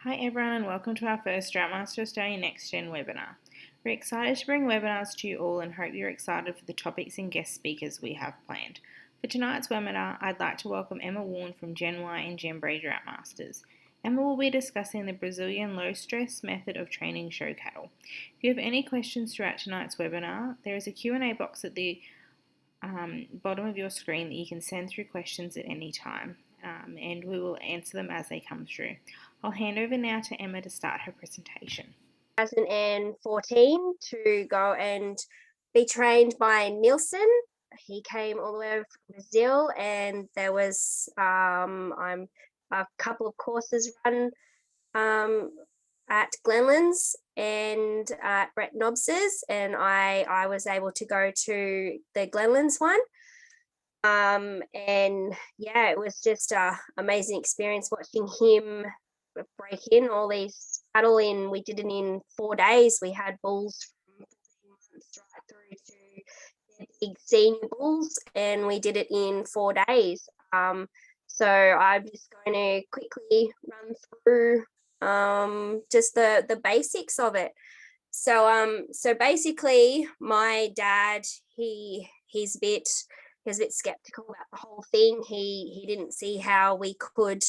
Hi everyone and welcome to our first Drought Australia Next Gen webinar. We're excited to bring webinars to you all and hope you're excited for the topics and guest speakers we have planned. For tonight's webinar, I'd like to welcome Emma Warne from Gen Y and Gen Bray Drought Masters. Emma will be discussing the Brazilian low stress method of training show cattle. If you have any questions throughout tonight's webinar, there is a Q&A box at the bottom of your screen that you can send through questions at any time, and we will answer them as they come through. I'll hand over now to Emma to start her presentation. 2014 to go and be trained by Nielsen. He came all the way over from Brazil, and there was a couple of courses run at Glenlands and at Brett Nobbs's, and I was able to go to the Glenlands one. And yeah, it was just an amazing experience watching him break in all these cattle in. We did it in 4 days. We had bulls from 14 months right through to big senior bulls, and we did it in 4 days. So I'm just going to quickly run through just the basics of it. So basically, my dad, he's a bit skeptical about the whole thing. He didn't see how we could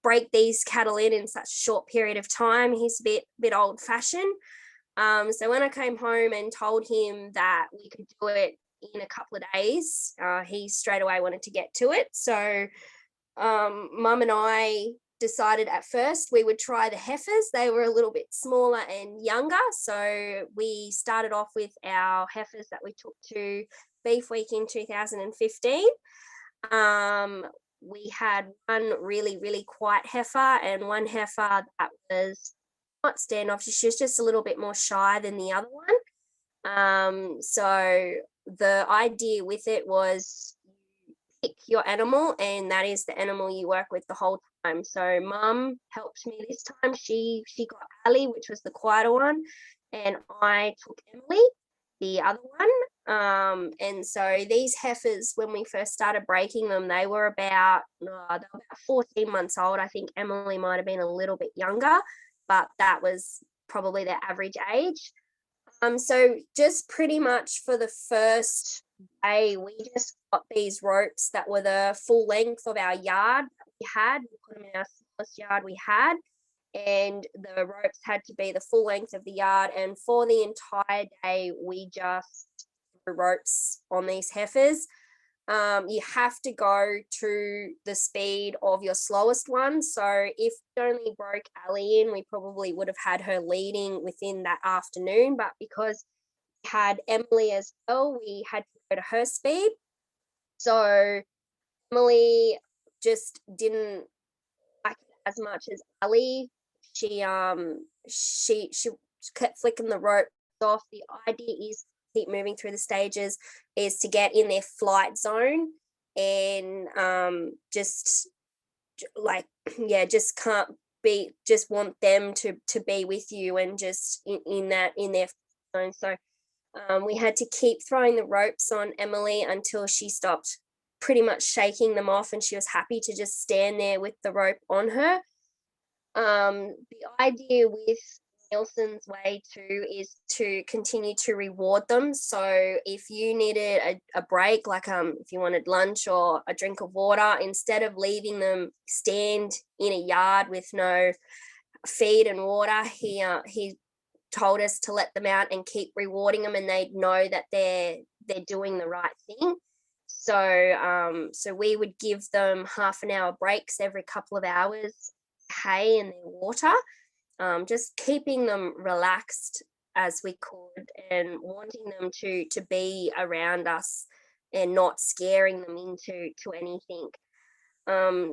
break these cattle in such a short period of time. He's a bit old fashioned. So when I came home and told him that we could do it in a couple of days, he straight away wanted to get to it. So Mum and I decided at first we would try the heifers. They were a little bit smaller and younger. So we started off with our heifers that we took to Beef Week in 2015. We had one really, really quiet heifer and one heifer that was not standoffish. She was just a little bit more shy than the other one. So the idea with it was pick your animal, and that is the animal you work with the whole time. So Mum helped me this time. She got Ali, which was the quieter one, and I took Emily, the other one. And so these heifers, when we first started breaking them, they were about 14 months old. I think Emily might have been a little bit younger, but that was probably their average age. So just pretty much for the first day, we just got these ropes that were the full length of our yard that we had. We put them in our smallest yard we had, and the ropes had to be the full length of the yard. And for the entire day, we just threw ropes on these heifers. You have to go to the speed of your slowest one. So if we only broke Ali in, we probably would have had her leading within that afternoon. But because we had Emily as well, we had to go to her speed. So Emily just didn't like it as much as Ali. She kept flicking the rope off. The idea is keep moving through the stages is to get in their flight zone, and just like just can't be, just want them to be with you and just in their zone. So we had to keep throwing the ropes on Emily until she stopped pretty much shaking them off, and she was happy to just stand there with the rope on her. The idea with Nielsen's way too is to continue to reward them. So if you needed a break, like if you wanted lunch or a drink of water, instead of leaving them stand in a yard with no feed and water, he told us to let them out and keep rewarding them, and they'd know that they're doing the right thing. So we would give them half an hour breaks every couple of hours, hay and their water, just keeping them relaxed as we could and wanting them to be around us and not scaring them into anything.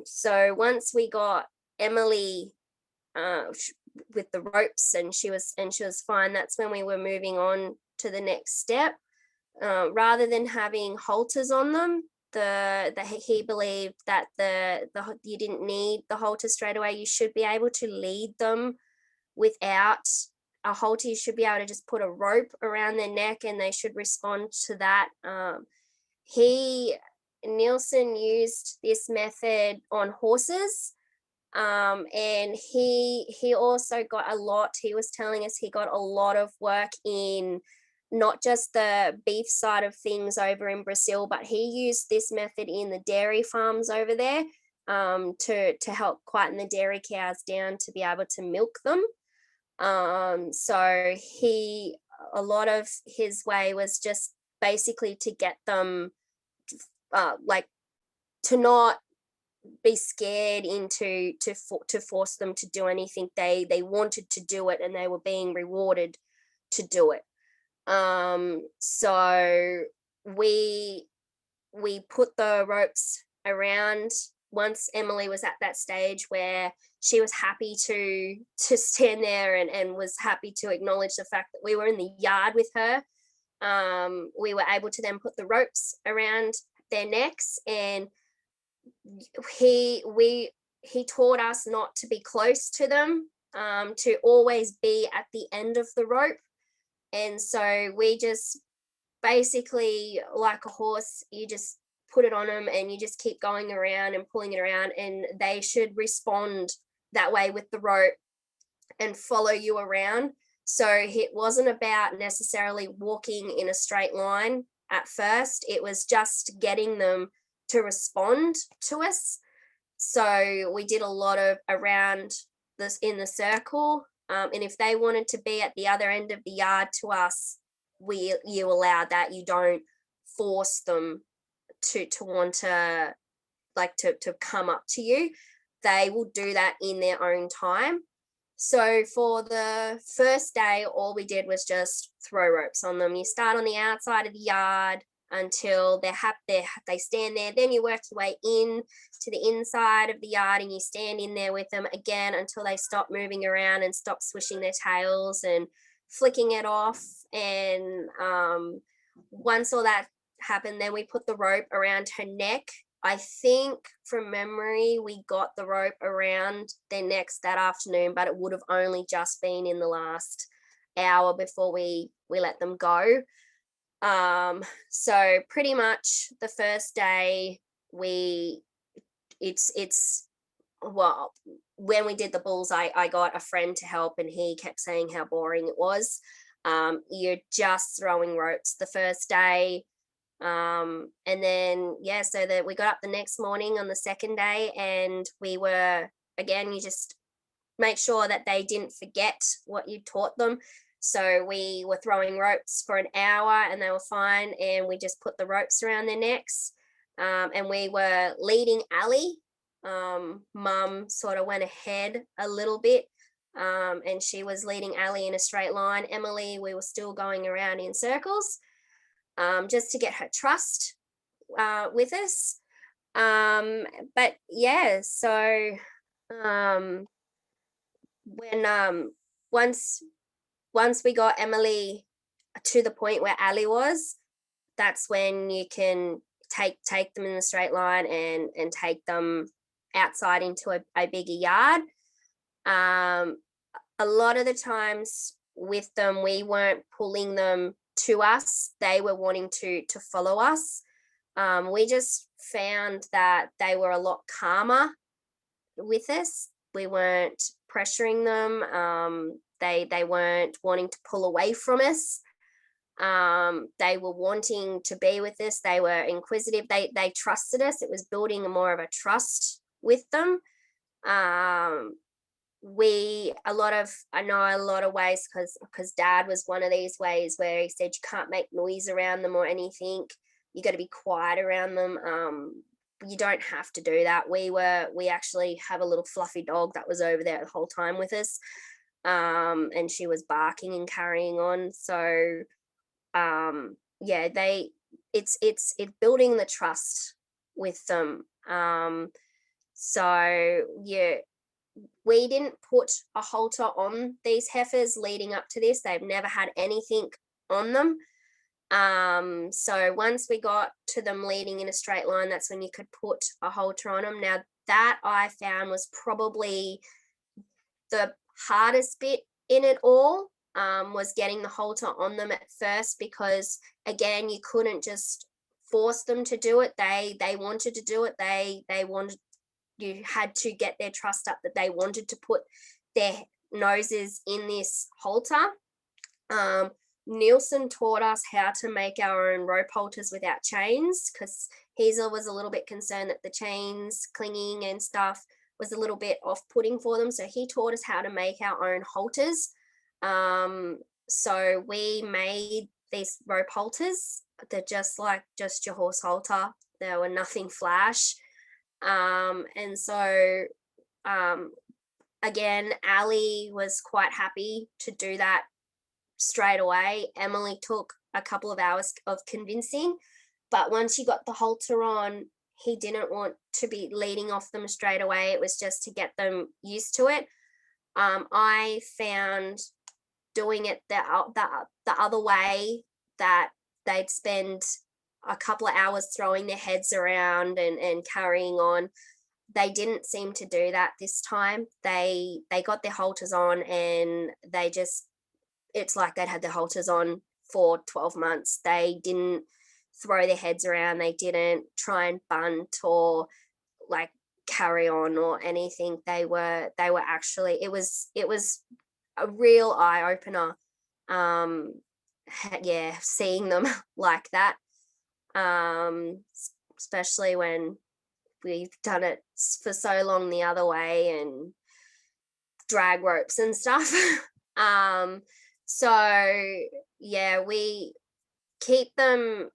So once we got Emily with the ropes and she was fine, that's when we were moving on to the next step. Rather than having halters on them, he believed that you didn't need the halter straight away. You should be able to lead them without a halter. You should be able to just put a rope around their neck and they should respond to that. Nielsen used this method on horses, And he also got a lot. He was telling us he got a lot of work in not just the beef side of things over in Brazil, but he used this method in the dairy farms over there, to help quieten the dairy cows down to be able to milk them. So a lot of his way was just basically to get them, like, to not be scared into to force them to do anything. They wanted to do it, and they were being rewarded to do it. So we put the ropes around. Once Emily was at that stage where she was happy to stand there, and was happy to acknowledge the fact that we were in the yard with her, we were able to then put the ropes around their necks. And he taught us not to be close to them, to always be at the end of the rope. And so we just basically, like a horse, you just put it on them and you just keep going around and pulling it around, and they should respond that way with the rope and follow you around. So it wasn't about necessarily walking in a straight line at first. It was just getting them to respond to us. So we did a lot of around this in the circle. And if they wanted to be at the other end of the yard to us, you allow that. You don't force them to want to, like, to come up to you. They will do that in their own time. So for the first day, all we did was just throw ropes on them. You start on the outside of the yard until they stand there. Then you work your way in to the inside of the yard, and you stand in there with them again until they stop moving around and stop swishing their tails and flicking it off. And once all that happened, then we put the rope around her neck. I think from memory, we got the rope around their necks that afternoon, but it would have only just been in the last hour before we let them go. So pretty much the first day it's well, when we did the bulls, I got a friend to help, and he kept saying how boring it was. You're just throwing ropes the first day. And then, yeah, so that we got up the next morning on the second day, and we were, again, you just make sure that they didn't forget what you taught them. So we were throwing ropes for an hour, and they were fine, and we just put the ropes around their necks. And we were leading Ali. Mum sort of went ahead a little bit, and she was leading Ali in a straight line. Emily, we were still going around in circles, just to get her trust with us. But yeah, so when once we got Emily to the point where Ali was, that's when you can take them in the straight line and take them outside into a bigger yard. A lot of the times with them, we weren't pulling them to us, they were wanting to follow us. We just found that they were a lot calmer with us. We weren't pressuring them. They weren't wanting to pull away from us. They were wanting to be with us. They were inquisitive. They trusted us. It was building more of a trust with them. I know a lot of ways, because Dad was one of these ways where he said you can't make noise around them or anything. You got to be quiet around them. You don't have to do that. We actually have a little fluffy dog that was over there the whole time with us, and she was barking and carrying on. So yeah, it's building the trust with them. So yeah, we didn't put a halter on these heifers leading up to this. They've never had anything on them. So once we got to them leading in a straight line, that's when you could put a halter on them. Now that I found was probably the hardest bit in it all, was getting the halter on them at first, because again, you couldn't just force them to do it. They wanted to do it. They wanted you had to get their trust up that they wanted to put their noses in this halter. Nielsen taught us how to make our own rope halters without chains, because Hazel was a little bit concerned that the chains clinging and stuff was a little bit off-putting for them. So he taught us how to make our own halters. So we made these rope halters. They're just your horse halter. They were nothing flash. And so again, Ali was quite happy to do that straight away. Emily took a couple of hours of convincing, but once he got the halter on, he didn't want to be leading off them straight away. It was just to get them used to it. I found doing it the other way, that they'd spend a couple of hours throwing their heads around and carrying on. They didn't seem to do that this time. They got their halters on, and it's like they'd had their halters on for 12 months. They didn't throw their heads around. They didn't try and bunt or like carry on or anything. They were actually, it was a real eye opener. Seeing them like that. Especially when we've done it for so long the other way and drag ropes and stuff. So yeah, we kept them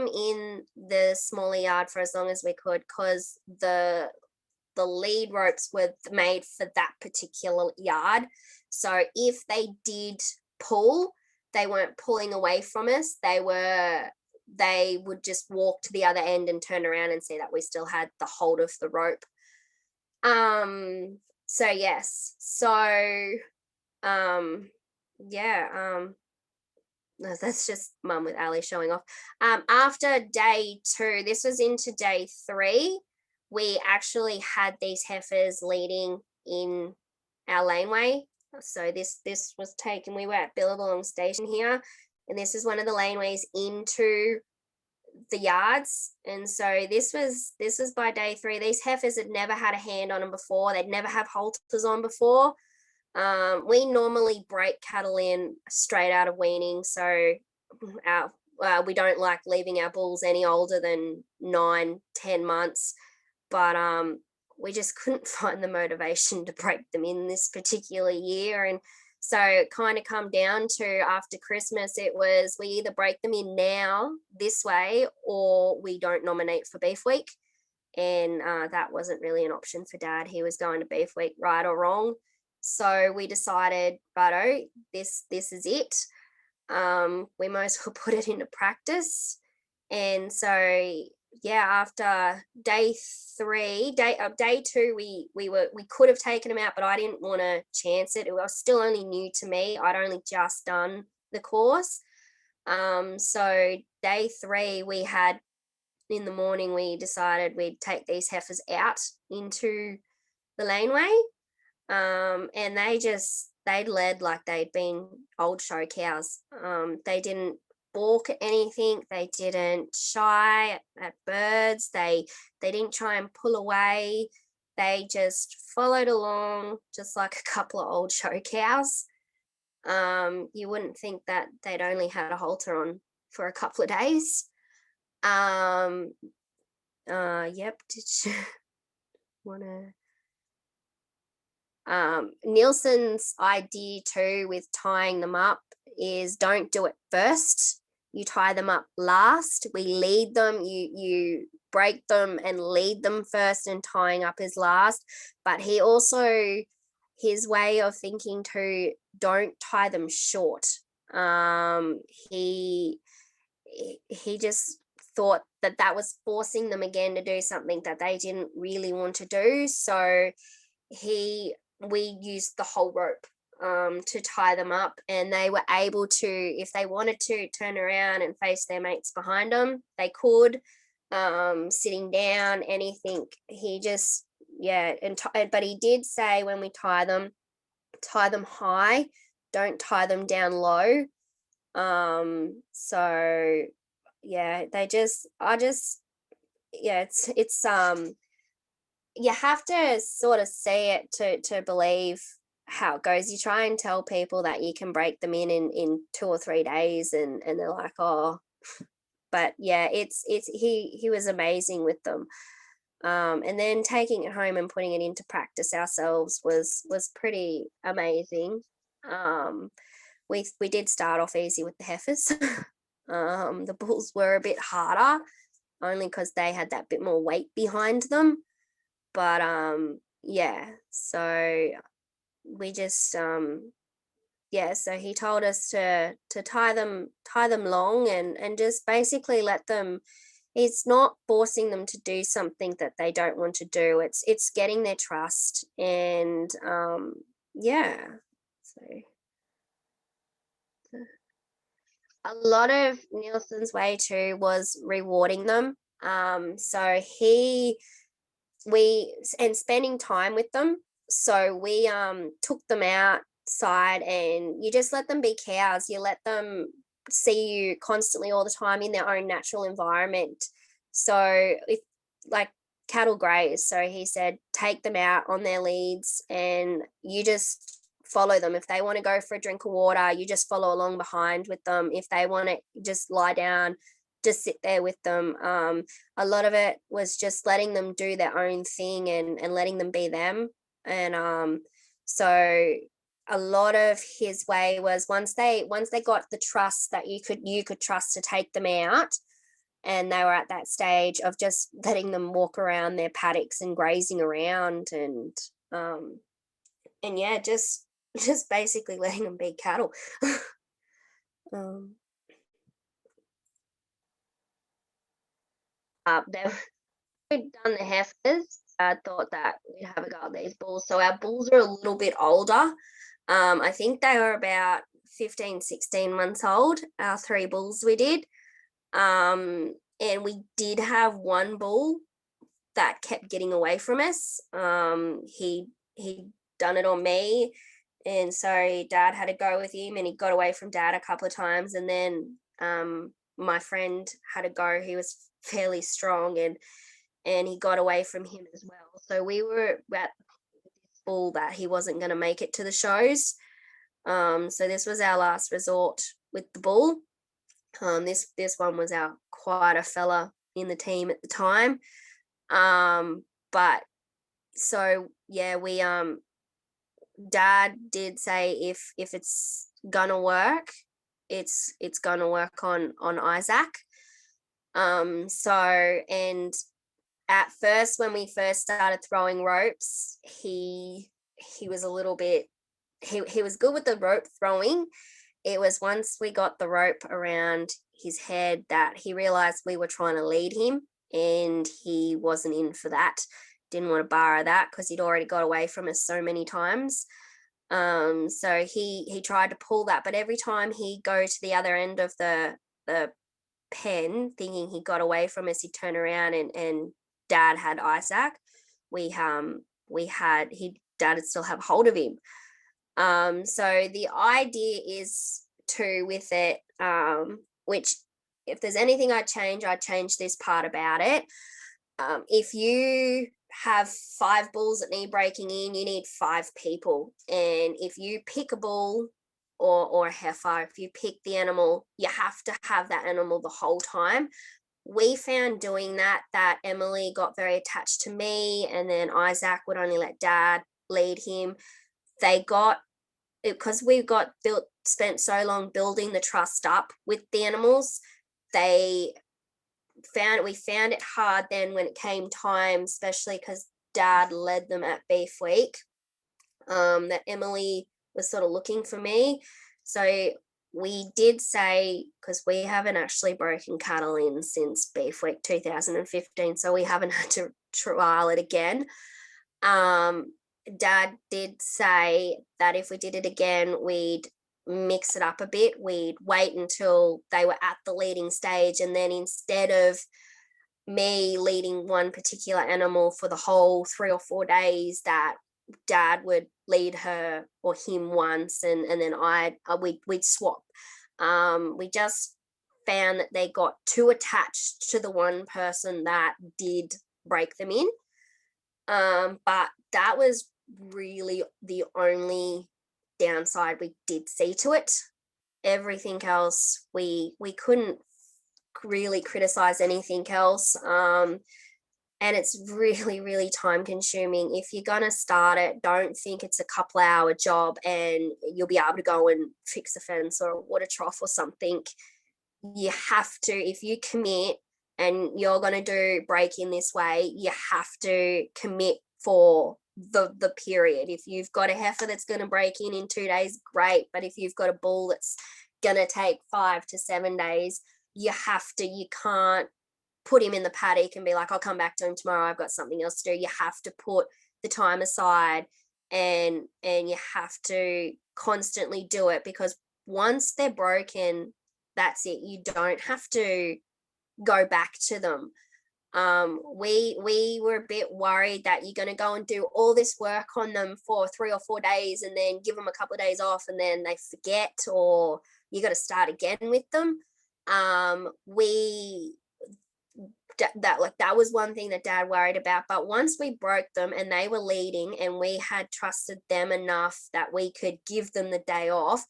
in the smaller yard for as long as we could, because the lead ropes were made for that particular yard. So if they did pull, they weren't pulling away from us. They would just walk to the other end and turn around and see that we still had the hold of the rope. So yes. So no, that's just Mum with Ali showing off. After day 2, this was into day 3, we actually had these heifers leading in our laneway. So this was taken, we were at Billabong Station here, and this is one of the laneways into the yards. And so this was by day 3. These heifers had never had a hand on them before. They'd never have halters on before. We normally break cattle in straight out of weaning, so we don't like leaving our bulls any older than 9-10 months, but we just couldn't find the motivation to break them in this particular year. And so it kind of come down to, after Christmas, it was we either break them in now this way or we don't nominate for Beef Week. And that wasn't really an option for Dad. He was going to Beef Week, right or wrong. So we decided, righto, this is it. We might as well put it into practice. And so yeah, after day 2, we could have taken him out, but I didn't want to chance it. It was still only new to me. I'd only just done the course. So day 3, we had, in the morning, we decided we'd take these heifers out into the laneway. And they'd led like they'd been old show cows. They didn't balk at anything. They didn't shy at birds. They didn't try and pull away. They just followed along just like a couple of old show cows. You wouldn't think that they'd only had a halter on for a couple of days. Yep. Did you want to? Nielsen's idea too with tying them up is don't do it first. You tie them up last. We lead them. You break them and lead them first, and tying up is last. But he also, his way of thinking too, don't tie them short. He just thought that was forcing them again to do something that they didn't really want to do. So we used the whole rope to tie them up, and they were able to, if they wanted to, turn around and face their mates behind them, they could, sitting down, anything. He just, but he did say when we tie them high, don't tie them down low. So yeah, it's you have to sort of see it to believe how it goes. You try and tell people that you can break them in 2 or 3 days, and they're like, oh, but yeah, it's he was amazing with them. And then taking it home and putting it into practice ourselves was pretty amazing. Um, we did start off easy with the heifers. The bulls were a bit harder, only because they had that bit more weight behind them. But yeah, so we just yeah, so he told us to tie them long, and just basically let them. It's not forcing them to do something that they don't want to do. It's getting their trust, and yeah. So a lot of Nielsen's way too was rewarding them. So we and spending time with them. So we took them outside, and you just let them be cows. You let them see you constantly all the time in their own natural environment. So if like cattle graze, so he said take them out on their leads, and you just follow them. If they want to go for a drink of water, you just follow along behind with them. If they want to just lie down, just sit there with them. A lot of it was just letting them do their own thing, and letting them be them. And so a lot of his way was once they got the trust that you could trust to take them out, and they were at that stage of just letting them walk around their paddocks and grazing around, um and yeah, just basically letting them be cattle. um they we'd done the heifers, I thought that we'd have a go at these bulls. So our bulls are a little bit older. I think they were about 15, 16 months old, our three bulls we did. And we did have one bull that kept getting away from us. He done it on me. And so dad had to go with him, and he got away from dad a couple of times. And then my friend had to go. He was fairly strong, and he got away from him as well. So we were at this bull that he wasn't going to make it to the shows. So this was our last resort with the bull. This one was our quieter fella in the team at the time. But so yeah, we dad did say if it's gonna work, it's gonna work on Isaac. So, and at first when we first started throwing ropes, he was a little bit he was good with the rope throwing. It was once we got the rope around his head that he realized we were trying to lead him, and he wasn't in for that. Didn't want to borrow that because he'd already got away from us so many times. So he tried to pull that, but every time he'd go to the other end of the pen thinking he got away from us, he'd turn around, and dad had Isaac. We had he dad would still have hold of him. So the idea is to with it, which if there's anything I'd change this part about it. If you have 5 bulls that need breaking in, you need 5 people. And if you pick a bull or a heifer, if you pick the animal, you have to have that animal the whole time. We found doing that Emily got very attached to me, and then Isaac would only let dad lead him. They got, because we got spent so long building the trust up with the animals, we found it hard then when it came time, especially because dad led them at beef week, that Emily was sort of looking for me. So we did say, because we haven't actually broken cattle in since beef week 2015, so we haven't had to trial it again. Dad did say that if we did it again, we'd mix it up a bit. We'd wait until they were at the leading stage, and then instead of me leading one particular animal for the whole 3 or 4 days, that dad would lead her or him once, and then we'd swap. We just found that they got too attached to the one person that did break them in. But that was really the only downside we did see to it. Everything else, we couldn't really criticize anything else. And it's really, really time consuming. If you're going to start it, don't think it's a couple hour job and you'll be able to go and fix a fence or a water trough or something. You have to, if you commit and you're going to do break-in this way, you have to commit for the period. If you've got a heifer that's going to break in 2 days, great. But if you've got a bull that's going to take 5 to 7 days, you can't put him in the paddock and be like, I'll come back to him tomorrow, I've got something else to do. You have to put the time aside, and you have to constantly do it, because once they're broken, that's it. You don't have to go back to them. We were a bit worried that you're going to go and do all this work on them for 3 or 4 days and then give them a couple of days off and then they forget, or you got to start again with them. That was one thing that Dad worried about. But once we broke them and they were leading and we had trusted them enough that we could give them the day off,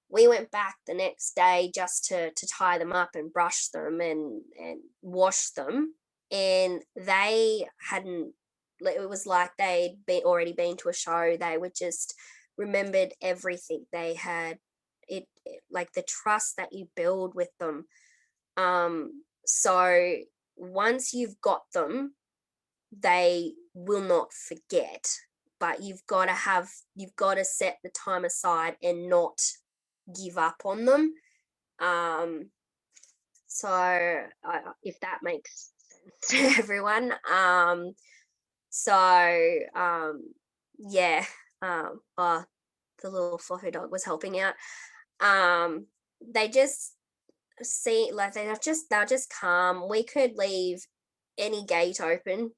we went back the next day just to tie them up and brush them and wash them. And they hadn't, it was like they'd already been to a show. They were just remembered everything. They had it, like the trust that you build with them. So once you've got them, they will not forget, but you've got to set the time aside and not give up on them. So if that makes sense to everyone. Yeah. Oh, the little fluffy dog was helping out. They just see, like, they're just calm. We could leave any gate open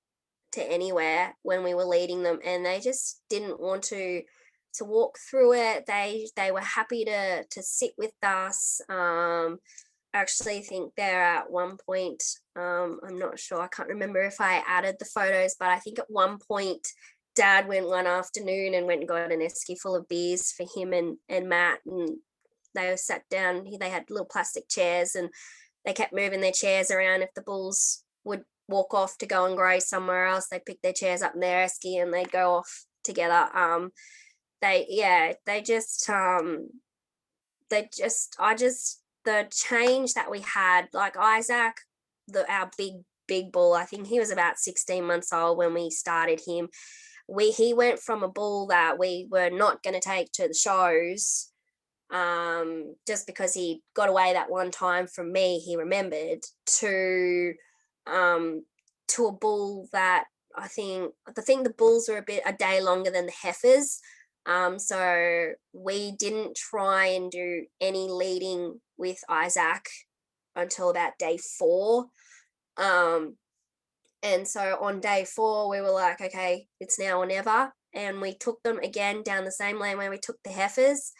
to anywhere when we were leading them, and they just didn't want to walk through it. They were happy to sit with us. Actually think they're at one point, I'm not sure, I can't remember if I added the photos, but I think at one point Dad went one afternoon and went and got an esky full of beers for him and Matt, and they were sat down. They had little plastic chairs and they kept moving their chairs around. If the bulls would walk off to go and graze somewhere else, they'd pick their chairs up in their esky and they'd go off together. The change that we had, like Isaac, our big bull, I think he was about 16 months old when we started him. He went from a bull that we were not going to take to the shows, just because he got away that one time from me, he remembered, to a bull that I think the bulls are a day longer than the heifers. So we didn't try and do any leading with Isaac until about day 4. And so on day 4, we were like, okay, it's now or never. And we took them again down the same lane where we took the heifers.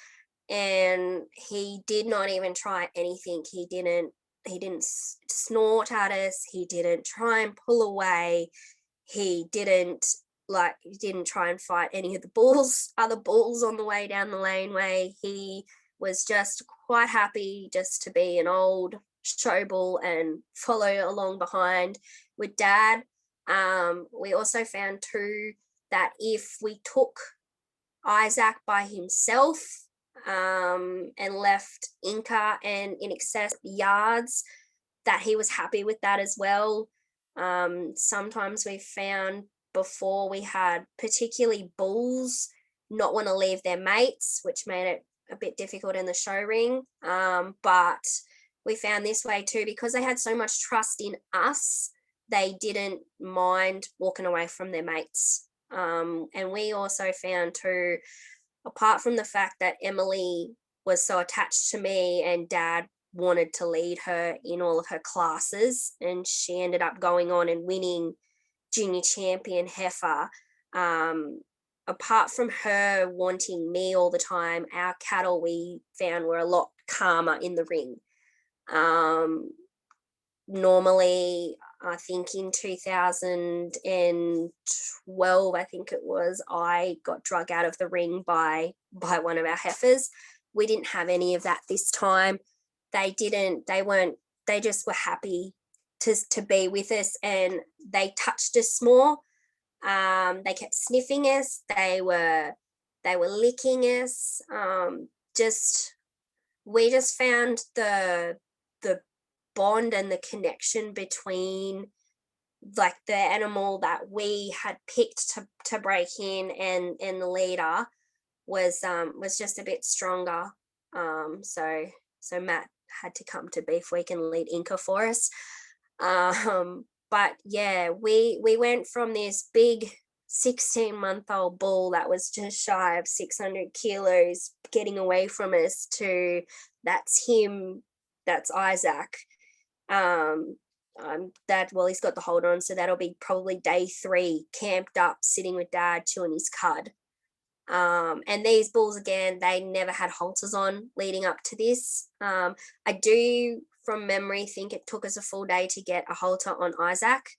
And he did not even try anything. He didn't snort at us. He didn't try and pull away. He didn't try and fight any of the other bulls on the way down the laneway. He was just quite happy just to be an old show bull and follow along behind with Dad. We also found too that if we took Isaac by himself, and left Inca and In Excess yards, that he was happy with that as well. Sometimes we found before we had particularly bulls not want to leave their mates, which made it a bit difficult in the show ring. But we found this way too, because they had so much trust in us, they didn't mind walking away from their mates. And we also found too, apart from the fact that Emily was so attached to me and Dad wanted to lead her in all of her classes, and she ended up going on and winning junior champion heifer. Apart from her wanting me all the time, our cattle we found were a lot calmer in the ring. Normally I think in 2012, I think it was, I got drug out of the ring by one of our heifers. We didn't have any of that this time. They just were happy to be with us, and they touched us more. They kept sniffing us. They were licking us. We just found the bond and the connection between like the animal that we had picked to break in and the leader was just a bit stronger. So Matt had to come to Beef Week and lead Inca for us. But yeah, we went from this big 16-month-old bull that was just shy of 600 kilos getting away from us to that's him, that's Isaac. He's got the hold on, so that'll be probably day 3, camped up, sitting with Dad, chewing his cud. And these bulls, again, they never had halters on leading up to this. I do, from memory, think it took us a full day to get a halter on Isaac.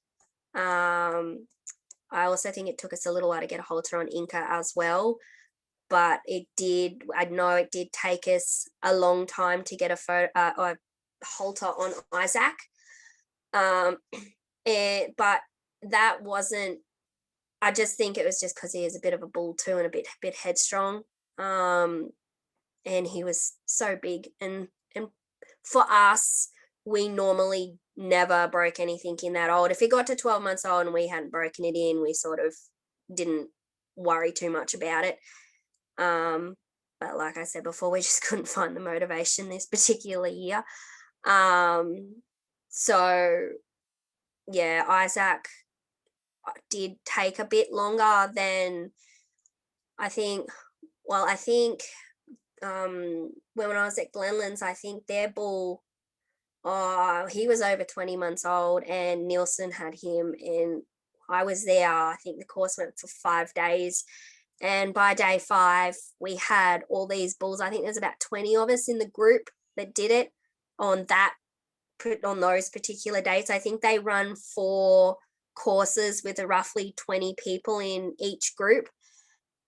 I also think it took us a little while to get a halter on Inca as well. But I know it did take us a long time to get a halter on Isaac. But that wasn't, I just think it was just because he is a bit of a bull too, and a bit headstrong. And he was so big, and for us, we normally never broke anything in that old. If it got to 12 months old and we hadn't broken it in, we sort of didn't worry too much about it. But like I said before, we just couldn't find the motivation this particular year. So yeah, Isaac did take a bit longer than I think. Well, I think when I was at Glenlands, I think their bull, he was over 20 months old, and Nielsen had him, and I was there. I think the course went for 5 days, and by day 5, we had all these bulls. I think there's about 20 of us in the group that did it on those particular dates. I think they run 4 courses with roughly 20 people in each group.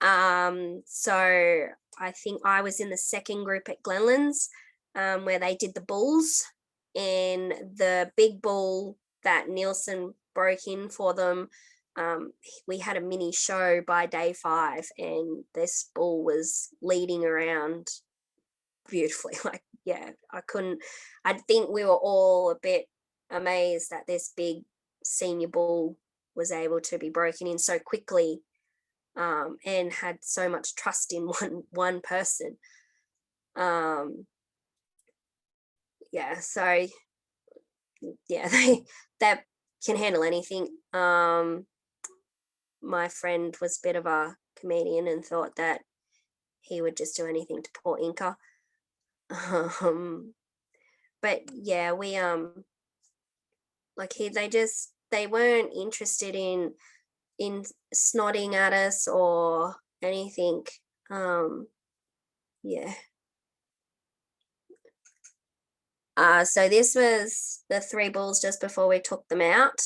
So I think I was in the second group at Glenlands, where they did the bulls, and the big bull that Nielsen broke in for them, we had a mini show by day 5, and this bull was leading around beautifully. Like, yeah, I think we were all a bit amazed that this big senior bull was able to be broken in so quickly, and had so much trust in one person. Yeah, so yeah, that can handle anything. My friend was a bit of a comedian and thought that he would just do anything to poor Inca. But yeah, we they weren't interested in snotting at us or anything. Yeah. So this was the 3 bulls just before we took them out.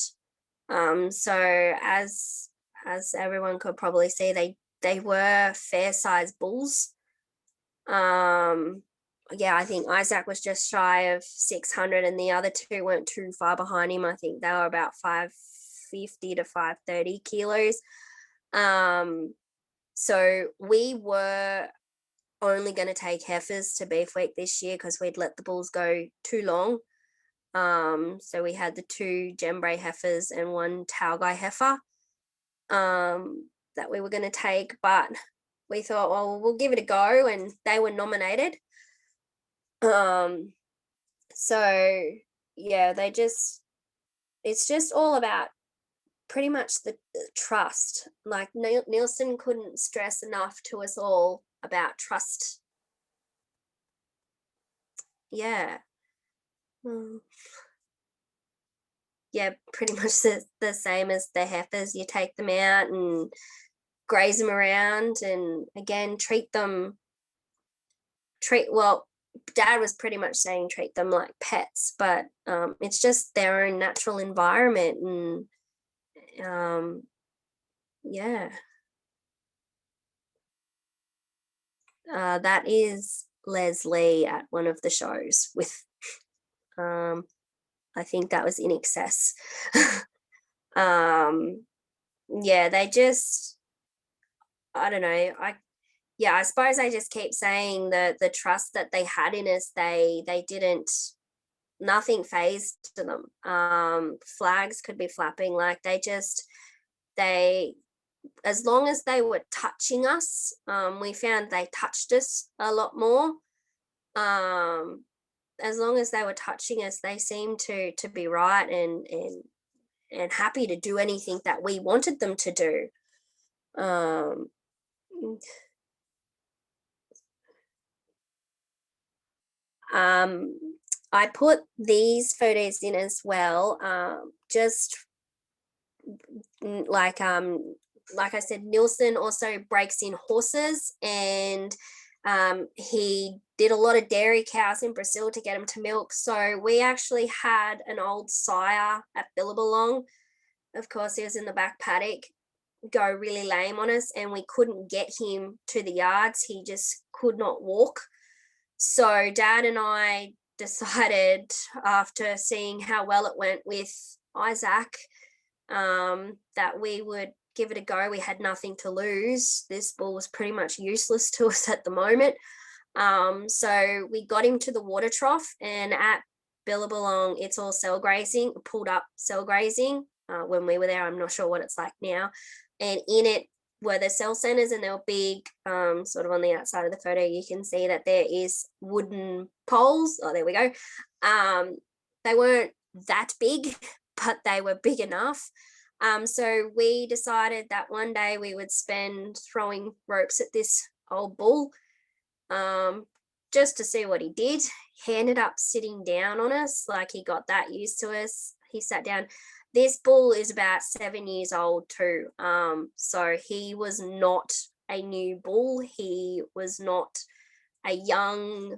So as everyone could probably see, they were fair sized bulls. Yeah, I think Isaac was just shy of 600, and the other 2 weren't too far behind him. I think they were about 550 to 530 kilos. So we were only going to take heifers to Beef Week this year because we'd let the bulls go too long. So we had the 2 Gembray heifers and 1 Talgai heifer that we were going to take, but we thought, well, we'll give it a go, and they were nominated. So yeah, it's just all about pretty much the trust. Like Nielsen couldn't stress enough to us all about trust. Yeah. Yeah, pretty much the same as the heifers. You take them out and graze them around, and again, treat well. Dad was pretty much saying treat them like pets, but it's just their own natural environment, and yeah, that is Leslie at one of the shows with, um, I think that was In Excess. um, yeah, they just, I don't know, I suppose I just keep saying the trust that they had in us, they didn't, nothing phased to them. Flags could be flapping, like they, as long as they were touching us, we found they touched us a lot more. As long as they were touching us, they seemed to be right and happy to do anything that we wanted them to do. Um, um, I put these photos in as well, just like like I said, Nielsen also breaks in horses, and he did a lot of dairy cows in Brazil to get them to milk. So we actually had an old sire at Billabong. Of course, he was in the back paddock, go really lame on us, and we couldn't get him to the yards. He just could not walk. So Dad and I decided, after seeing how well it went with Isaac, that we would give it a go. We had nothing to lose. This bull was pretty much useless to us at the moment. So we got him to the water trough, and at Billabong, it's all cell grazing, pulled up cell grazing. When we were there, I'm not sure what it's like now. And in it were the cell centers, and they were big, sort of on the outside of the photo, you can see that there is wooden poles. Oh, there we go. They weren't that big, but they were big enough. So we decided that one day we would spend throwing ropes at this old bull, just to see what he did. He ended up sitting down on us, like he got that used to us. He sat down. This bull is about 7 years old too. So he was not a new bull. He was not a young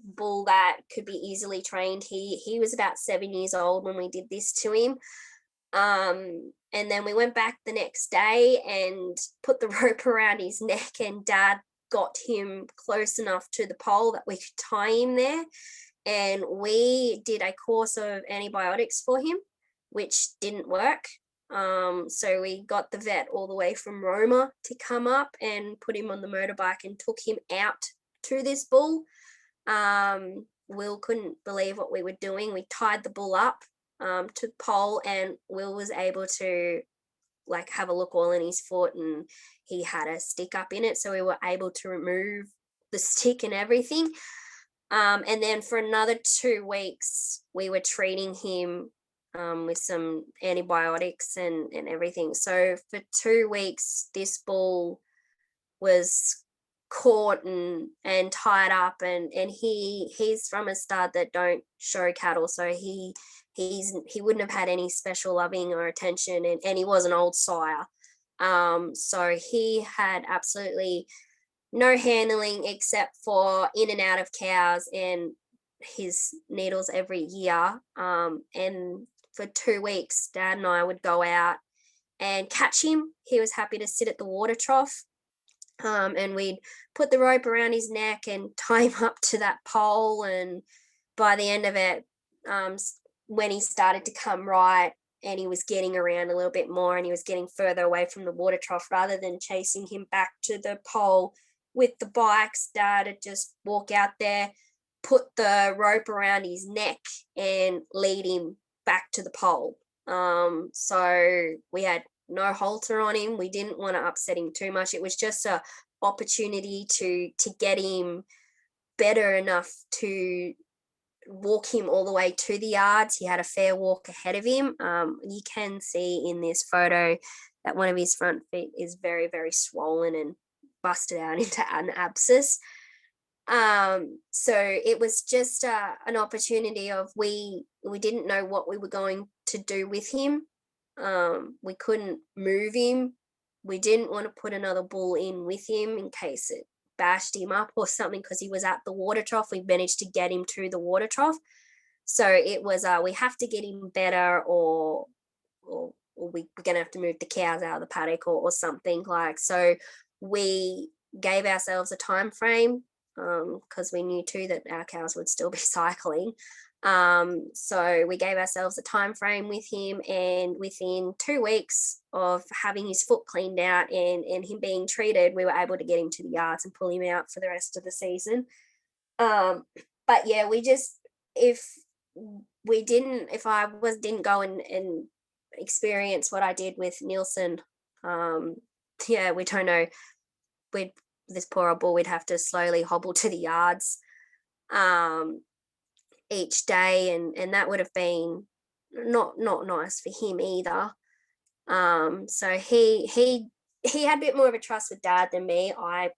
bull that could be easily trained. He was about 7 years old when we did this to him. And then we went back the next day and put the rope around his neck, and Dad got him close enough to the pole that we could tie him there. And we did a course of antibiotics for him, which didn't work. So we got the vet all the way from Roma to come up and put him on the motorbike and took him out to this bull. Will couldn't believe what we were doing. We tied the bull up to the pole, and Will was able to like have a look all in his foot, and he had a stick up in it, so we were able to remove the stick and everything. And then for another 2 weeks we were treating him with some antibiotics and everything. So for 2 weeks this bull was caught and tied up, and he's from a stud that don't show cattle, so he wouldn't have had any special loving or attention, and he was an old sire. So he had absolutely no handling except for in and out of cows and his needles every year. And for 2 weeks, Dad and I would go out and catch him. He was happy to sit at the water trough. And we'd put the rope around his neck and tie him up to that pole. And by the end of it, when he started to come right and he was getting around a little bit more and he was getting further away from the water trough, rather than chasing him back to the pole with the bikes, Dad would just walk out there, put the rope around his neck and lead him back to the pole. So we had no halter on him. We didn't want to upset him too much. It was just a opportunity to get him better enough to walk him all the way to the yards. He had a fair walk ahead of him. You can see in this photo that one of his front feet is very, very swollen and busted out into an abscess. So it was just an opportunity of we didn't know what we were going to do with him. We couldn't move him. We didn't want to put another bull in with him in case it bashed him up or something because he was at the water trough. We managed to get him to the water trough. So it was we have to get him better, or we're gonna have to move the cows out of the paddock, or something like. So we gave ourselves a time frame because we knew too that our cows would still be cycling. So we gave ourselves a time frame with him, and within 2 weeks of having his foot cleaned out and him being treated, we were able to get him to the yards and pull him out for the rest of the season. But yeah, we just, if I didn't go and experience what I did with Nielsen, yeah, we don't know, this poor old bull, we'd have to slowly hobble to the yards each day, and that would have been not nice for him either. So he had a bit more of a trust with Dad than me. I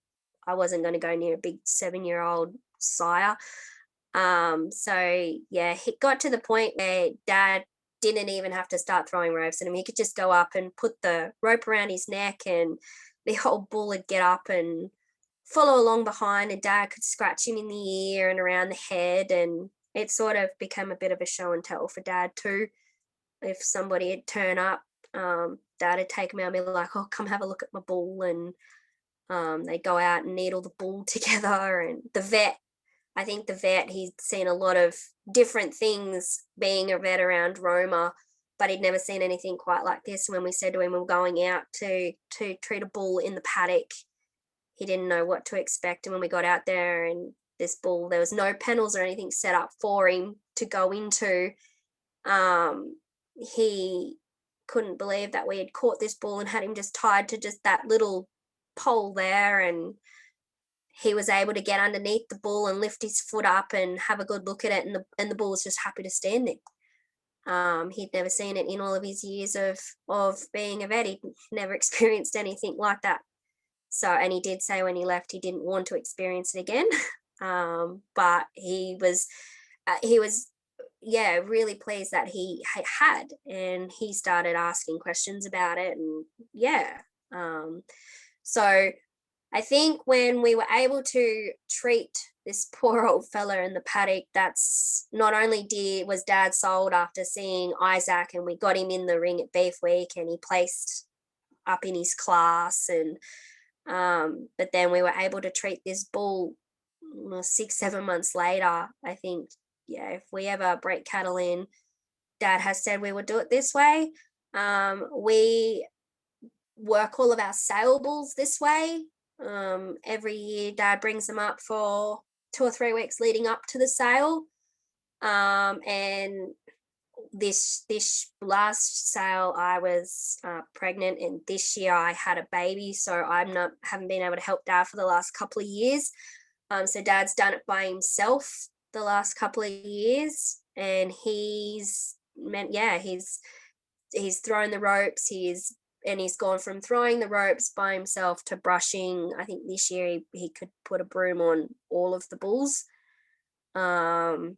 wasn't going to go near a big 7-year-old sire. So yeah, he got to the point where Dad didn't even have to start throwing ropes at him. He could just go up and put the rope around his neck, and the whole bull would get up and follow along behind, and Dad could scratch him in the ear and around the head, and it sort of became a bit of a show and tell for Dad too. If somebody had turn up, Dad would take me out and be like, "Oh, come have a look at my bull," and they'd go out and needle the bull together. And I think the vet, he'd seen a lot of different things being a vet around Roma, but he'd never seen anything quite like this. When we said to him we were going out to treat a bull in the paddock, he didn't know what to expect. And when we got out there, and this bull, there was no panels or anything set up for him to go into, he couldn't believe that we had caught this bull and had him just tied to just that little pole there, and he was able to get underneath the bull and lift his foot up and have a good look at it, and the bull was just happy to stand there. He'd never seen it in all of his years of being a vet. He'd never experienced anything like that. So, and he did say when he left he didn't want to experience it again. But he was yeah, really pleased that he had, and he started asking questions about it, and yeah. So I think when we were able to treat this poor old fella in the paddock, that's not only was Dad sold after seeing Isaac, and we got him in the ring at Beef Week and he placed up in his class, and but then we were able to treat this bull 6-7 months later. I think, yeah, if we ever break cattle in, Dad has said we would do it this way. We work all of our sale bulls this way. Every year Dad brings them up for 2 or 3 weeks leading up to the sale. And this last sale I was pregnant, and this year I had a baby, so haven't been able to help Dad for the last couple of years. So Dad's done it by himself the last couple of years, and he's thrown the ropes. He's gone from throwing the ropes by himself to brushing. I think this year he could put a broom on all of the bulls. So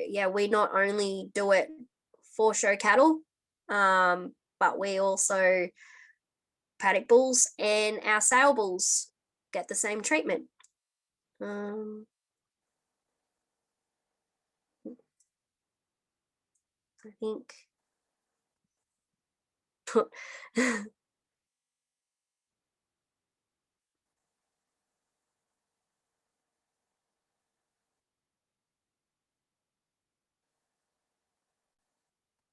yeah, we not only do it for show cattle, but we also paddock bulls and our sale bulls get the same treatment. I think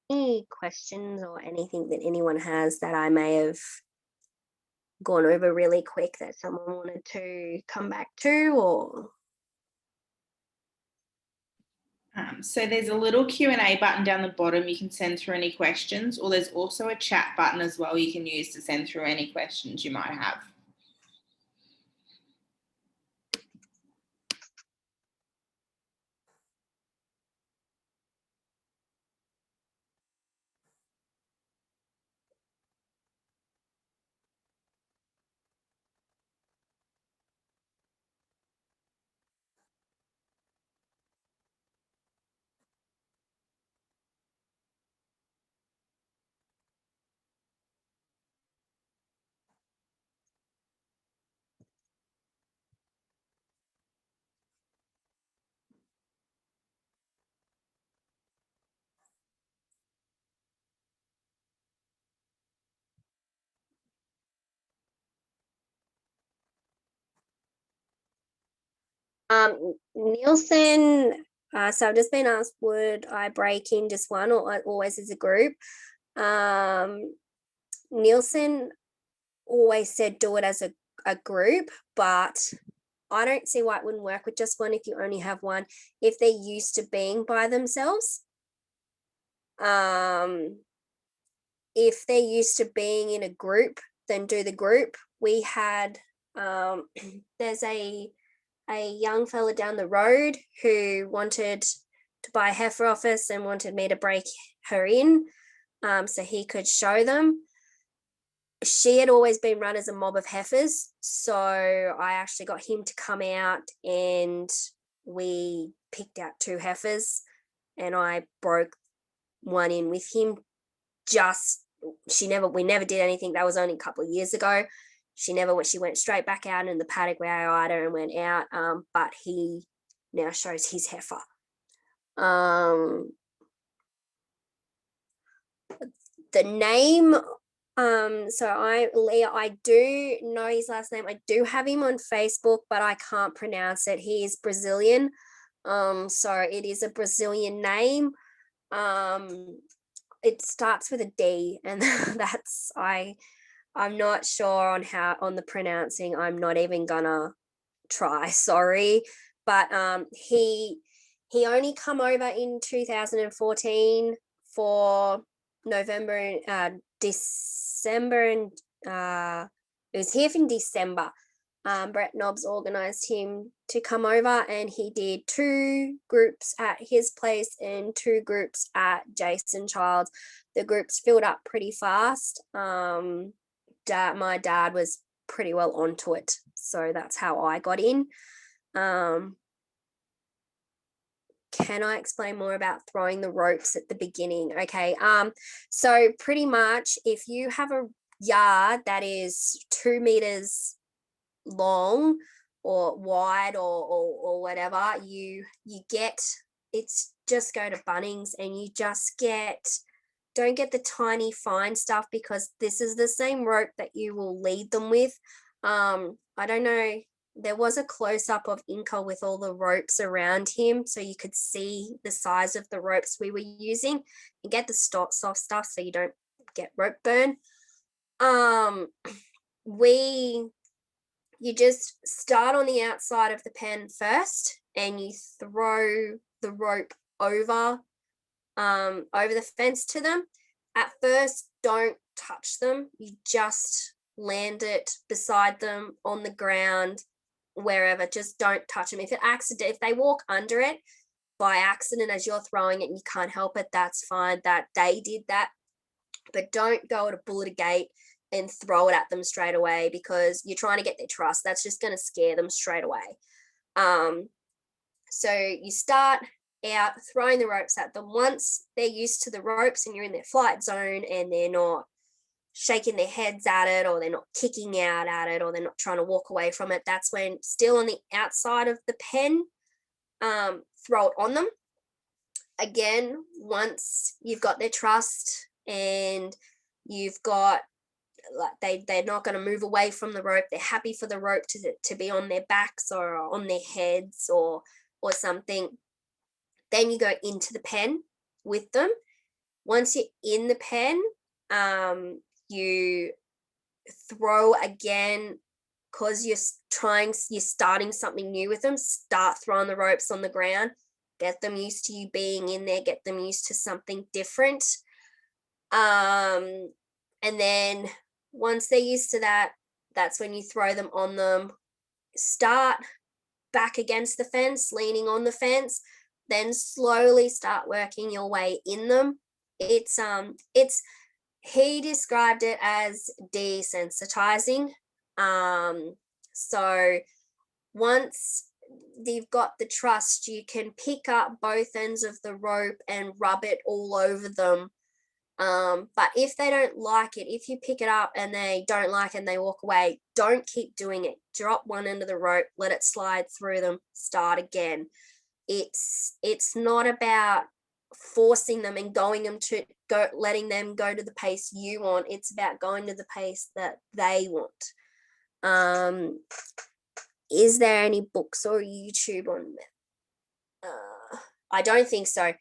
any questions or anything that anyone has that I may have gone over really quick that someone wanted to come back to, or so there's a little Q&A button down the bottom. You can send through any questions, or there's also a chat button as well you can use to send through any questions you might have. Nielsen, so I've just been asked, would I break in just one or always as a group? Nielsen always said do it as a group, but I don't see why it wouldn't work with just one if you only have one, if they're used to being by themselves. If they're used to being in a group, then do the group. We had there's a young fella down the road who wanted to buy a heifer off us and wanted me to break her in, so he could show them. She had always been run as a mob of heifers, so I actually got him to come out and we picked out 2 heifers and I broke one in with him. We never did anything. That was only a couple of years ago. She went straight back out in the paddock where I eyed her and went out, but he now shows his heifer. The name, so I do know his last name. I do have him on Facebook, but I can't pronounce it. He is Brazilian. So it is a Brazilian name. It starts with a D, and that's I'm not sure on the pronouncing. I'm not even gonna try. Sorry, but he only come over in 2014 for November, December, and it was here in December. Brett Nobbs organised him to come over, and he did 2 groups at his place and 2 groups at Jason Childs. The groups filled up pretty fast. My dad was pretty well onto it, so that's how I got in. Can I explain more about throwing the ropes at the beginning? Okay. So pretty much if you have a yard that is 2 meters long or wide or whatever, you get, it's just go to Bunnings and you just don't get the tiny fine stuff, because this is the same rope that you will lead them with. I don't know, there was a close-up of Inca with all the ropes around him, so you could see the size of the ropes we were using, and get the soft stuff so you don't get rope burn. You just start on the outside of the pen first, and you throw the rope over the fence to them. At first, don't touch them. You just land it beside them on the ground, wherever. Just don't touch them. If they walk under it by accident as you're throwing it and you can't help it, that's fine. That they did that, but don't go to bullet a gate and throw it at them straight away, because you're trying to get their trust. That's just going to scare them straight away. So you start out throwing the ropes at them. Once they're used to the ropes and you're in their flight zone and they're not shaking their heads at it, or they're not kicking out at it, or they're not trying to walk away from it, that's when, still on the outside of the pen, throw it on them. Again, once you've got their trust and you've got, like, they're not going to move away from the rope, they're happy for the rope to be on their backs or on their heads or something, then you go into the pen with them. Once you're in the pen, you throw again, because you're starting something new with them. Start throwing the ropes on the ground, get them used to you being in there, get them used to something different. And then once they're used to that, that's when you throw them on them. Start back against the fence, leaning on the fence, then slowly start working your way in them. He described it as desensitizing. So once you've got the trust, you can pick up both ends of the rope and rub it all over them. But if they don't like it, if you pick it up and they don't like it and they walk away, don't keep doing it. Drop one end of the rope, let it slide through them, start again. It's not about forcing them and letting them go to the pace you want. It's about going to the pace that they want. is there any books or YouTube on it? I don't think so.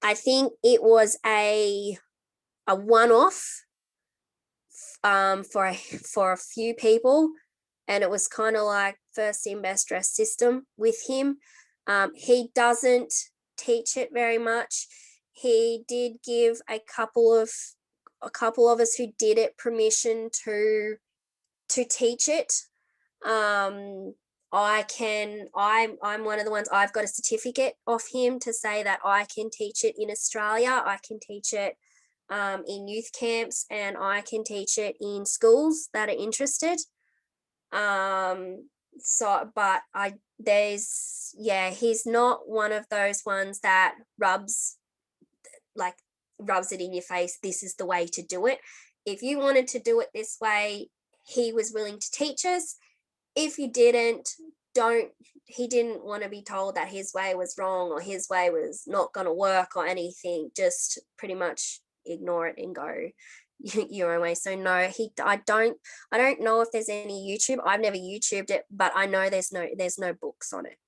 I think it was a one-off for a few people, and it was kind of like first in best dressed system with him. He doesn't teach it very much. He did give a couple of us who did it permission to teach it. I'm one of the ones. I've got a certificate off him to say that I can teach it in Australia. I can teach it in youth camps, and I can teach it in schools that are interested. But he's not one of those ones that rubs it in your face. This is the way to do it. If you wanted to do it this way, he was willing to teach us. If you didn't, he didn't want to be told that his way was wrong or his way was not going to work or anything. Just pretty much ignore it and go your own way. So no, I don't know if there's any YouTube. I've never YouTubed it, but I know there's no books on it.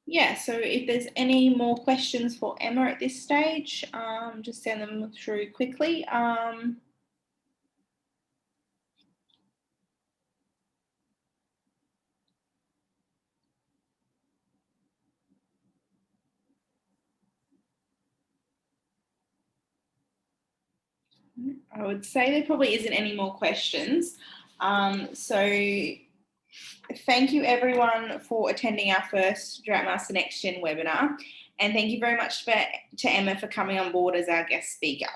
Yeah, so if there's any more questions for Emma at this stage, just send them through quickly. I would say there probably isn't any more questions. So thank you everyone for attending our first Drought Next Gen webinar, and thank you very much to Emma for coming on board as our guest speaker.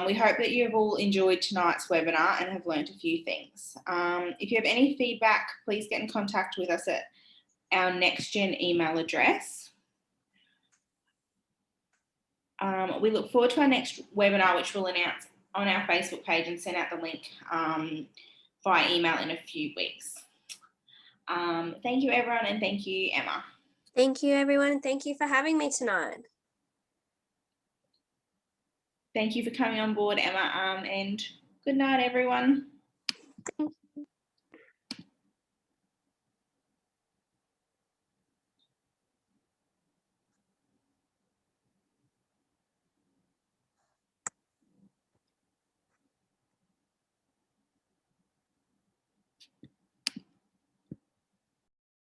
We hope that you have all enjoyed tonight's webinar and have learnt a few things. If you have any feedback, please get in contact with us at our NextGen email address. We look forward to our next webinar, which we'll announce on our Facebook page and send out the link via email in a few weeks. Thank you, everyone, and thank you, Emma. Thank you, everyone. Thank you for having me tonight. Thank you for coming on board, Emma, and good night, everyone. Thank you.